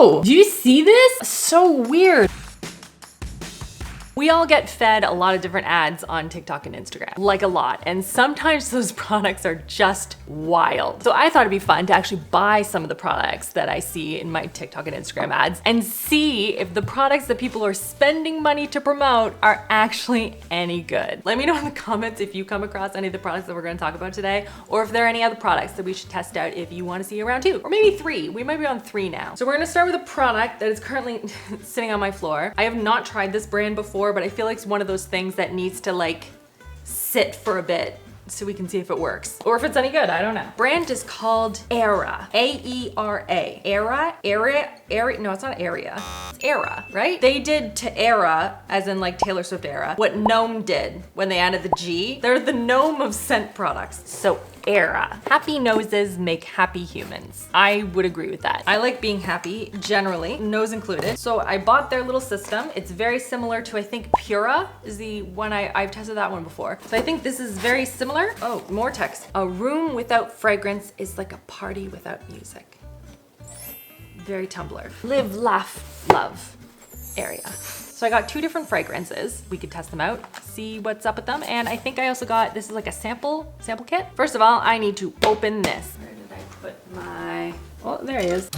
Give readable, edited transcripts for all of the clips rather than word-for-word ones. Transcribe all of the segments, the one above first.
Whoa, do you see this? So weird. We all get fed a lot of different ads on TikTok and Instagram, like a lot. And sometimes those products are just wild. So I thought it'd be fun to actually buy some of the products that I see in my TikTok and Instagram ads and see if the products that people are spending money to promote are actually any good. Let me know in the comments if you come across any of the products that we're gonna talk about today, or if there are any other products that we should test out if you wanna see a round 2, or maybe 3. We might be on 3 now. So we're gonna start with a product that is currently sitting on my floor. I have not tried this brand before, but I feel like it's one of those things that needs to like sit for a bit so we can see if it works or if it's any good. I don't know. Brand is called Aera. A-E-R-A. Aera. No, it's not Area. It's Aera, right? They did to Aera, as in like Taylor Swift era, what Gnome did when they added the G. They're the Gnome of scent products. So Aera. Happy noses make happy humans. I would agree with that. I like being happy, generally, nose included. So I bought their little system. It's very similar to, I think, Pura is the one I've tested that one before. So I think this is very similar. Oh, more text. A room without fragrance is like a party without music. Very Tumblr. Live, laugh, love area. So I got 2 different fragrances. We could test them out, see what's up with them. And I think I also got, this is like a sample kit. First of all, I need to open this. Where did I put my, oh, there he is.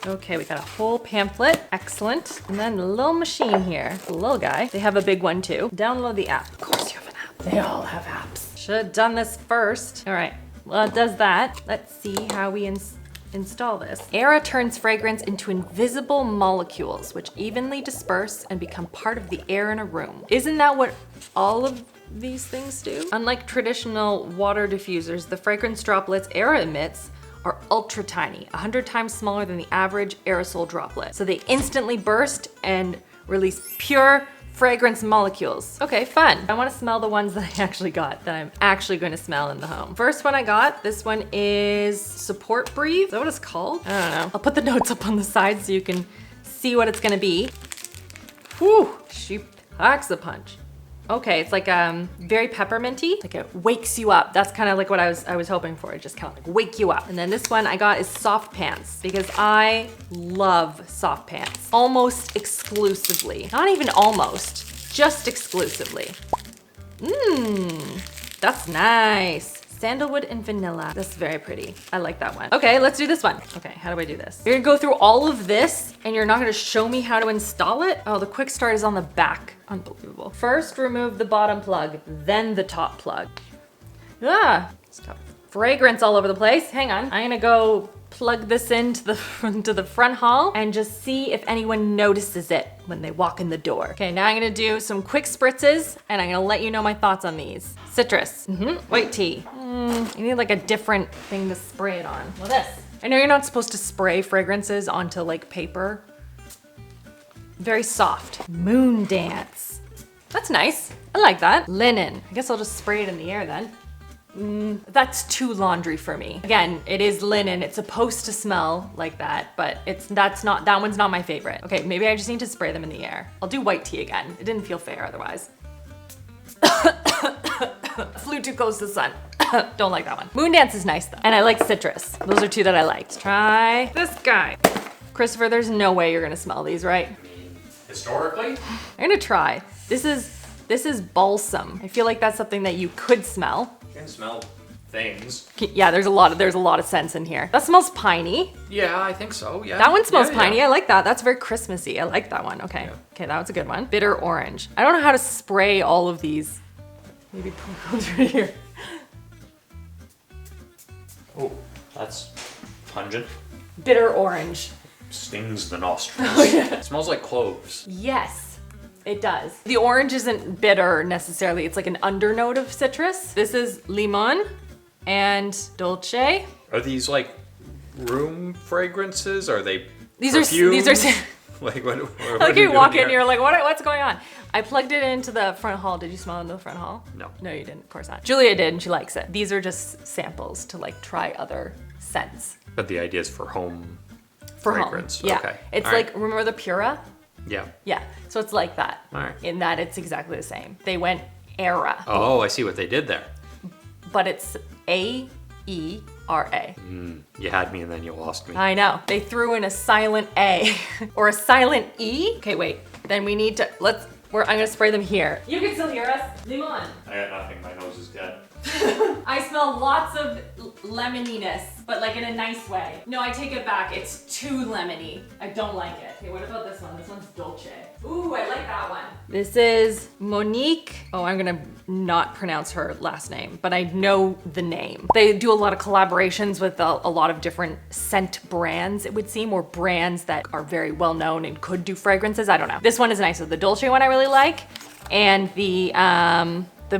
Okay, we got a whole pamphlet. Excellent. And then a little machine here, the little guy. They have a big one too. Download the app. Of course you have an app. They all have apps. Should have done this first. All right, well, it does that. Let's see how we install this. Aera turns fragrance into invisible molecules, which evenly disperse and become part of the air in a room. Isn't that what all of these things do? Unlike traditional water diffusers, the fragrance droplets Aera emits are ultra tiny, 100 times smaller than the average aerosol droplet. So they instantly burst and release pure fragrance molecules. Okay, fun. I wanna smell the ones that I actually got, that I'm actually gonna smell in the home. First one I got, this one is Support Breathe. Is that what it's called? I don't know. I'll put the notes up on the side so you can see what it's gonna be. Whew, she packs a punch. Okay, it's like very pepperminty. Like it wakes you up. That's kind of like what I was hoping for. It just kind of like wake you up. And then this one I got is Soft Pants because I love soft pants. Almost exclusively. Not even almost, just exclusively. That's nice. Sandalwood and vanilla. That's very pretty. I like that one. Okay, let's do this one. Okay, how do I do this? You're gonna go through all of this and you're not gonna show me how to install it? Oh, the quick start is on the back. Unbelievable. First, remove the bottom plug, then the top plug. Ah, stop. Fragrance all over the place. Hang on. I'm gonna go plug this into the front hall and just see if anyone notices it when they walk in the door. Okay, now I'm gonna do some quick spritzes and I'm gonna let you know my thoughts on these. Citrus, white tea. You need like a different thing to spray it on. Well, this. I know you're not supposed to spray fragrances onto like paper. Very soft. Moon Dance. That's nice. I like that. Linen. I guess I'll just spray it in the air then. That's too laundry for me. Again, it is linen. It's supposed to smell like that, but that one's not my favorite. Okay, maybe I just need to spray them in the air. I'll do white tea again. It didn't feel fair otherwise. Flew too close to the sun. Don't like that one. Moon Dance is nice though. And I like citrus. Those are 2 that I liked. Try this guy. Christopher, there's no way you're gonna smell these, right? Historically? I'm gonna try. This is balsam. I feel like that's something that you could smell. You can smell things. Yeah, there's a lot of scents in here. That smells piney. Yeah, I think so, yeah. That one smells piney. Yeah. I like that. That's very Christmassy. I like that one. Okay. Okay, that was a good one. Bitter orange. I don't know how to spray all of these. Maybe put those right here. Oh, that's pungent. Bitter orange. Stings the nostrils. Oh, yeah. It smells like cloves. Yes, it does. The orange isn't bitter necessarily. It's like an undernote of citrus. This is limon and dolce. Are these like room fragrances? Are they These perfumes? are like what like you walk in, here? you're like, what's going on? I plugged it into the front hall. Did you smell it in the front hall? No. No, you didn't, of course not. Julia did, and she likes it. These are just samples to like try other scents. But the idea is for home For fragrance. home, yeah. Okay. It's All like, right. remember the Pura? Yeah. Yeah, so it's like that. All right. In that it's exactly the same. They went Aera, Oh, I see what they did there. but it's A E-R-A. You had me and then you lost me. I know. They threw in a silent A or a silent E. Okay, wait. Then we need to, I'm gonna spray them here. You can still hear us. Limon. I got nothing. My nose is dead. I smell lots of lemoniness, but like in a nice way. No, I take it back. It's too lemony. I don't like it. Okay, what about this one? This one's Dolce. Ooh, I like that one. This is Monique. Oh, I'm gonna not pronounce her last name, but I know the name. They do a lot of collaborations with a lot of different scent brands, it would seem, or brands that are very well known and could do fragrances. I don't know. This one is nice. So the Dolce one I really like, and the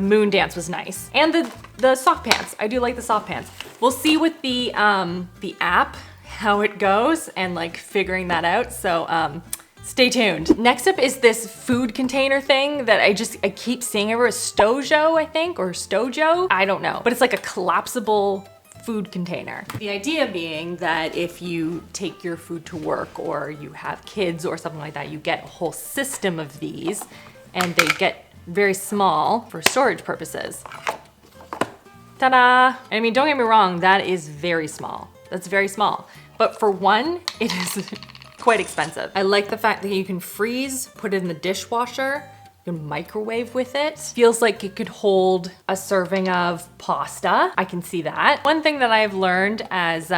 Moon Dance was nice. And the sock pants. I do like the sock pants. We'll see with the app how it goes and like figuring that out. So stay tuned. Next up is this food container thing that I keep seeing everywhere. Stojo, I think, or Stojo. I don't know, but it's like a collapsible food container. The idea being that if you take your food to work or you have kids or something like that, you get a whole system of these and they get very small for storage purposes. Ta-da! I mean, don't get me wrong, that is very small. That's very small. But for one, it is quite expensive. I like the fact that you can freeze, put it in the dishwasher, you can microwave with it. Feels like it could hold a serving of pasta. I can see that. One thing that I've learned as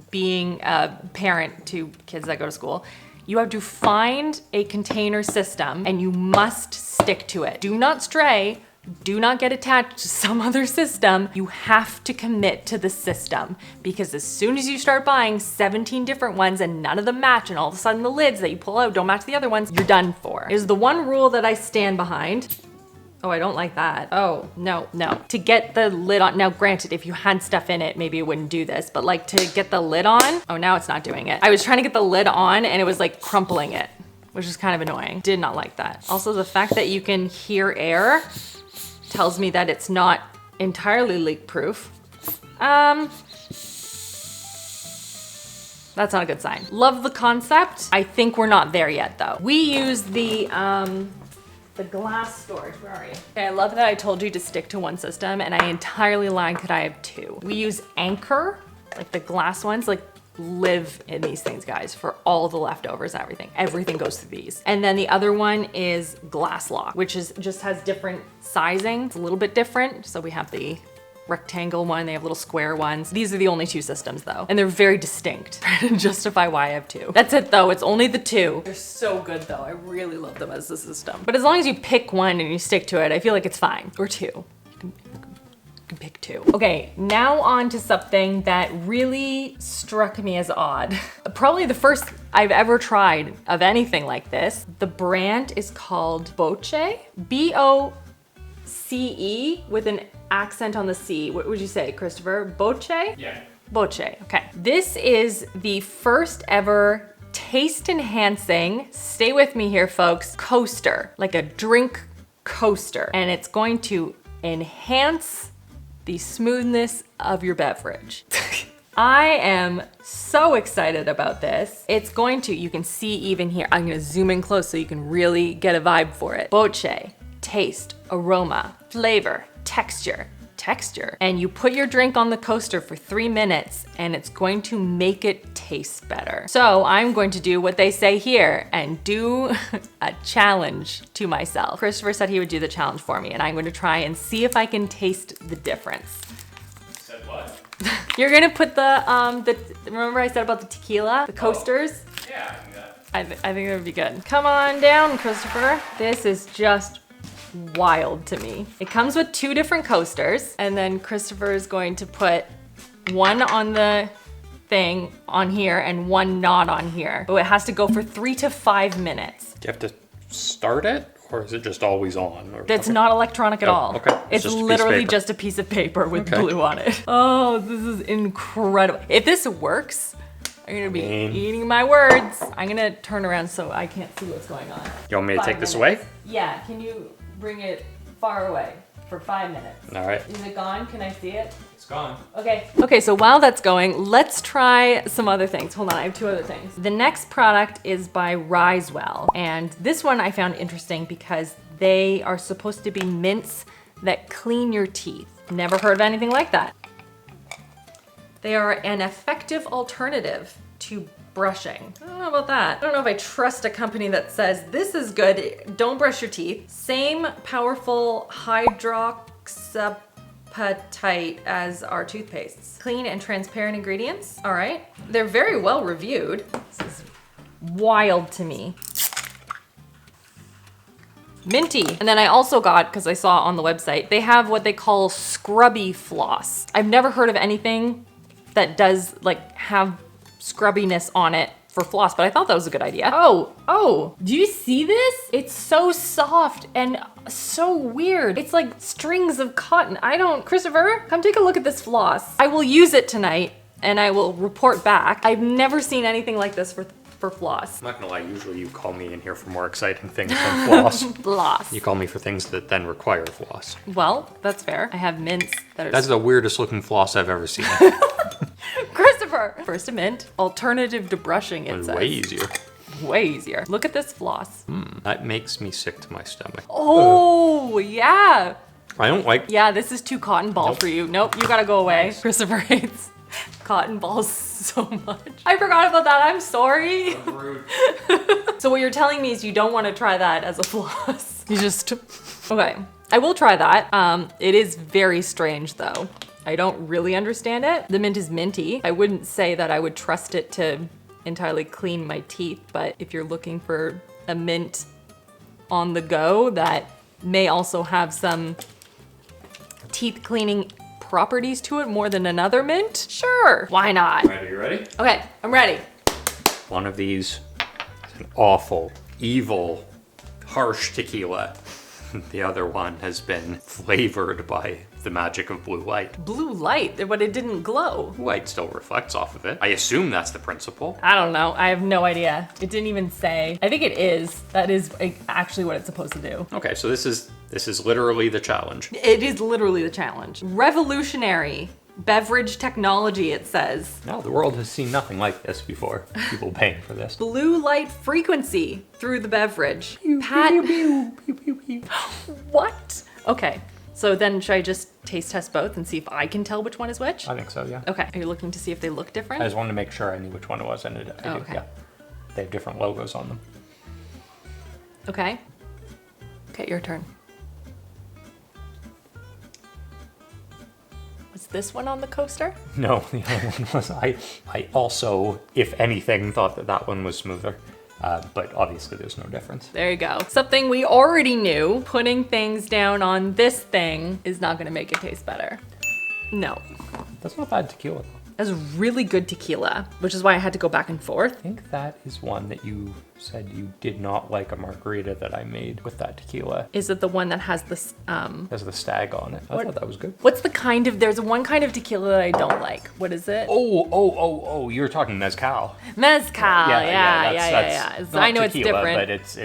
being a parent to kids that go to school, you have to find a container system and you must stick to it. Do not stray. Do not get attached to some other system. You have to commit to the system because as soon as you start buying 17 different ones and none of them match and all of a sudden the lids that you pull out don't match the other ones, you're done for. It is the one rule that I stand behind. Oh, I don't like that. Oh, no. To get the lid on, now granted, if you had stuff in it, maybe it wouldn't do this, but like to get the lid on, oh, now it's not doing it. I was trying to get the lid on and it was like crumpling it, which is kind of annoying. Did not like that. Also, the fact that you can hear air tells me that it's not entirely leak proof. That's not a good sign. Love the concept. I think we're not there yet though. We use the glass storage. Where are you? Okay, I love that I told you to stick to one system and I entirely lied that I have two. We use Anchor, like the glass ones, like live in these things, guys, for all the leftovers, everything goes through these. And then the other one is Glass Lock, which is just has different sizing. It's a little bit different. So we have the rectangle one, they have little square ones. These are the only two systems though, and they're very distinct to justify why I have two. That's it though, it's only the two. They're so good though, I really love them as a system. But as long as you pick one and you stick to it, I feel like it's fine. Or two. You can pick two. Okay, now on to something that really struck me as odd. Probably the first I've ever tried of anything like this. The brand is called BOCE, B-O-C-E with an accent on the C. What would you say, Christopher? BOCE? Yeah. BOCE, okay. This is the first ever taste enhancing, stay with me here folks, coaster, like a drink coaster. And it's going to enhance the smoothness of your beverage. I am so excited about this. It's going to, you can see even here, I'm gonna zoom in close so you can really get a vibe for it. BOCE, taste, aroma, flavor, texture, and you put your drink on the coaster for 3 minutes and it's going to make it taste better. So I'm going to do what they say here and do a challenge to myself. Christopher said he would do the challenge for me and I'm going to try and see if I can taste the difference. Said what? You're gonna put remember I said about the tequila, the coasters? Oh. Yeah, I can do that. I think that would be good. Come on down, Christopher. This is just wild to me. It comes with 2 different coasters and then Christopher is going to put one on the thing on here and one not on here. But it has to go for 3 to 5 minutes. Do you have to start it or is it just always on? Or It's not electronic at all. Okay. It's just literally just a piece of paper with blue on it. Oh, this is incredible. If this works, I'm gonna be eating my words. I'm gonna turn around so I can't see what's going on. You want me to take this away? Yeah, can you bring it far away for 5 minutes? All right. Is it gone? Can I see it? It's gone. Okay. Okay, so while that's going, let's try some other things. Hold on, I have 2 other things. The next product is by Risewell. And this one I found interesting because they are supposed to be mints that clean your teeth. Never heard of anything like that. They are an effective alternative to brushing. I don't know about that. I don't know if I trust a company that says this is good, don't brush your teeth. Same powerful hydroxapatite as our toothpastes. Clean and transparent ingredients. All right. They're very well reviewed. This is wild to me. Minty. And then I also got, because I saw on the website, they have what they call Scrubby floss. I've never heard of anything that does like have scrubbiness on it for floss, but I thought that was a good idea. Oh, do you see this? It's so soft and so weird. It's like strings of cotton. Christopher, come take a look at this floss. I will use it tonight and I will report back. I've never seen anything like this for floss. I'm not gonna lie, usually you call me in here for more exciting things than floss. Floss. You call me for things that then require floss. Well, that's fair. I have mints that are... That's the weirdest looking floss I've ever seen. Christopher! First a mint, alternative to brushing, it says. Way easier. Way easier. Look at this floss. That makes me sick to my stomach. Oh, yeah. I don't like... Yeah, this is too cotton ball for you. Nope, you gotta go away. Nice. Christopher hates cotton balls so much. I forgot about that, I'm sorry. Rude. So what you're telling me is you don't want to try that as a floss. You just... Okay, I will try that. It is very strange though. I don't really understand it. The mint is minty. I wouldn't say that I would trust it to entirely clean my teeth, but if you're looking for a mint on the go that may also have some teeth cleaning properties to it more than another mint, sure, why not? Right, are you ready? Okay, I'm ready. One of these is an awful, evil, harsh tequila. The other one has been flavored by the magic of blue light. Blue light, but it didn't glow. Light still reflects off of it. I assume that's the principle. I don't know, I have no idea. It didn't even say. I think it is. That is actually what it's supposed to do. Okay, so this is literally the challenge. It is literally the challenge. Revolutionary beverage technology, it says. No, the world has seen nothing like this before. People paying for this. Blue light frequency through the beverage. What? Okay, so then should I just taste test both and see if I can tell which one is which? I think so, yeah. Okay, are you looking to see if they look different? I just wanted to make sure I knew which one it was, and I do, okay. yeah. They have different logos on them. Okay. Okay, your turn. Was this one on the coaster? No, the other one was. I also, if anything, thought that one was smoother. But obviously there's no difference. There you go. Something we already knew, putting things down on this thing is not gonna make it taste better. No. That's not bad tequila. That's really good tequila, which is why I had to go back and forth. I think that is one that you said you did not like a margarita that I made with that tequila. Is it the one that has this, Has the stag on it. I thought that was good. What's the kind of, there's one kind of tequila that I don't like. What is it? Oh, you're talking mezcal. Mezcal, yeah. I know tequila, it's different. But it's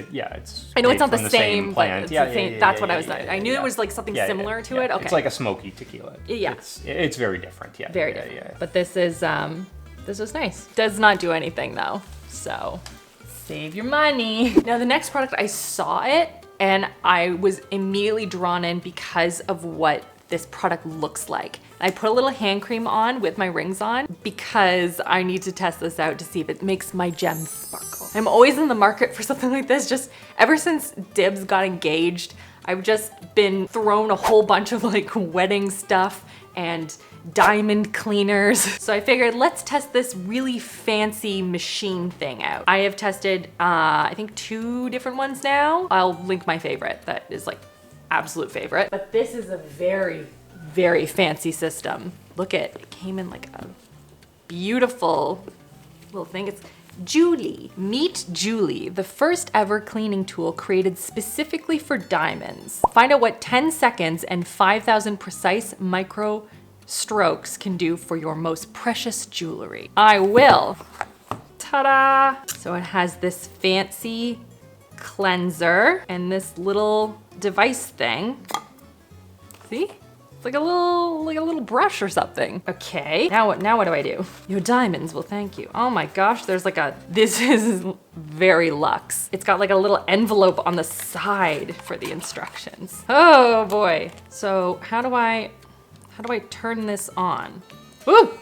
I know it's not the from same, plant. But it's the same. That's what I was saying. I knew it was like something similar to it. Okay. It's like a smoky tequila. Yeah. It's very different, yeah. Very different. But this is nice. Does not do anything though, so save your money. Now the next product, I saw it and I was immediately drawn in because of what this product looks like. I put a little hand cream on with my rings on because I need to test this out to see if it makes my gems sparkle. I'm always in the market for something like this. Just ever since Dibs got engaged, I've just been thrown a whole bunch of like wedding stuff and diamond cleaners. So I figured let's test this really fancy machine thing out. I have tested, I think 2 different ones now. I'll link my favorite that is like absolute favorite. But this is a very, very fancy system. Look it came in like a beautiful little thing. It's Juli. Meet Juli, the first ever cleaning tool created specifically for diamonds. Find out what 10 seconds and 5,000 precise micro strokes can do for your most precious jewelry. I will. Ta-da! So it has this fancy cleanser and this little device thing. See? It's like a little brush or something. Okay, now what do I do? Your diamonds will thank you. Oh my gosh, there's like this is very luxe. It's got like a little envelope on the side for the instructions. Oh boy. So how do I turn this on? Ooh,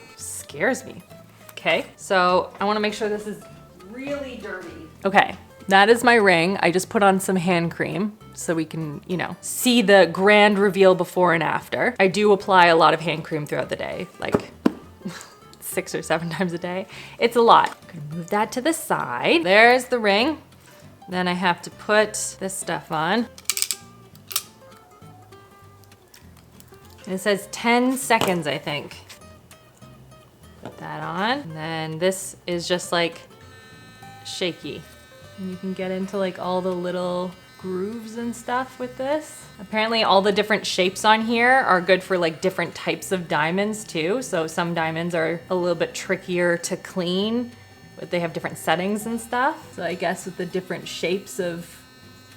scares me. Okay, so I wanna make sure this is really dirty. Okay, that is my ring. I just put on some hand cream so we can, you know, see the grand reveal before and after. I do apply a lot of hand cream throughout the day, like 6 or 7 times a day. It's a lot. I'm gonna move that to the side. There's the ring. Then I have to put this stuff on. It says 10 seconds, I think. Put that on. And then this is just like shaky. And you can get into like all the little grooves and stuff with this. Apparently all the different shapes on here are good for like different types of diamonds too. So some diamonds are a little bit trickier to clean, but they have different settings and stuff. So I guess with the different shapes of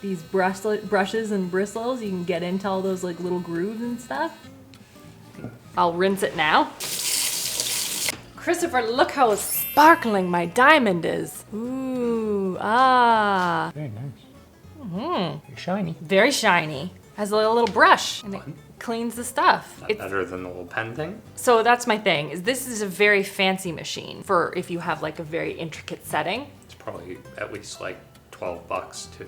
these brushes and bristles, you can get into all those like little grooves and stuff. I'll rinse it now. Christopher, look how sparkling my diamond is. Ooh, ah. Very nice. Very shiny. Very shiny. Has a little brush and it cleans the stuff. It's better than the little pen thing. So that's my thing, is this is a very fancy machine for if you have like a very intricate setting. It's probably at least like $12 too.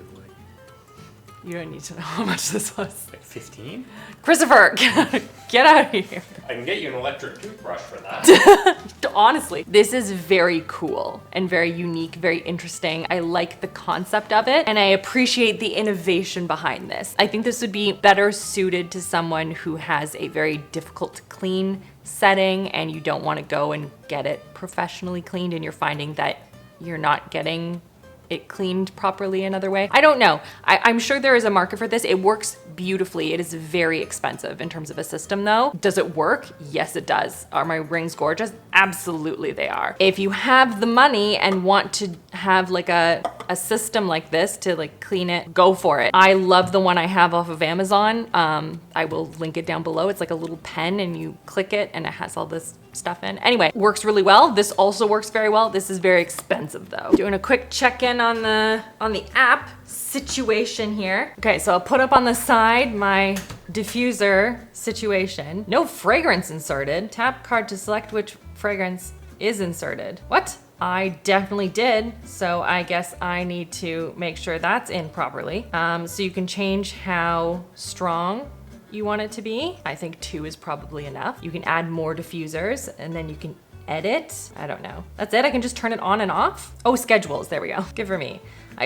You don't need to know how much this was. Like 15? Christopher, get out of here. I can get you an electric toothbrush for that. Honestly, this is very cool and very unique, very interesting. I like the concept of it and I appreciate the innovation behind this. I think this would be better suited to someone who has a very difficult to clean setting and you don't want to go and get it professionally cleaned and you're finding that you're not getting it cleaned properly another way. I don't know. I'm sure there is a market for this. It works beautifully. It is very expensive in terms of a system though. Does it work? Yes, it does. Are my rings gorgeous? Absolutely they are. If you have the money and want to have like a system like this to like clean it, go for it. I love the one I have off of Amazon. I will link it down below. It's like a little pen and you click it and it has all this stuff in. Anyway, works really well. This also works very well. This is very expensive though. Doing a quick check-in on the app situation here. Okay, so I'll put up on the side my diffuser situation. No fragrance inserted. Tap card to select which fragrance is inserted. What? I definitely did. So I guess I need to make sure that's in properly. So you can change how strong you want it to be. I think 2 is probably enough. You can add more diffusers and then you can edit. I don't know. That's it. I can just turn it on and off. Oh, schedules. There we go. Good for me.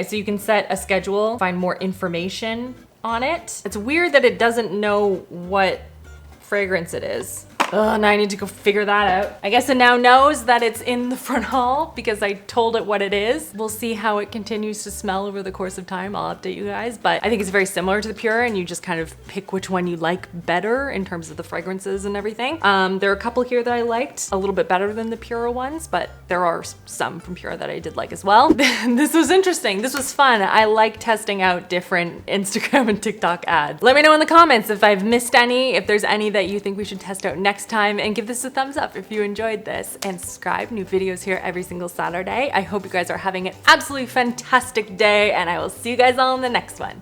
So you can set a schedule, find more information on it. It's weird that it doesn't know what fragrance it is. Now I need to go figure that out. I guess it now knows that it's in the front hall because I told it what it is. We'll see how it continues to smell over the course of time. I'll update you guys, but I think it's very similar to the Pure and you just kind of pick which one you like better in terms of the fragrances and everything. There are a couple here that I liked a little bit better than the Pure ones, but there are some from Pure that I did like as well. This was interesting. This was fun. I like testing out different Instagram and TikTok ads. Let me know in the comments if I've missed any, if there's any that you think we should test out next time, and give this a thumbs up if you enjoyed this, and subscribe. New videos here every single Saturday. I hope you guys are having an absolutely fantastic day and I will see you guys all in the next one.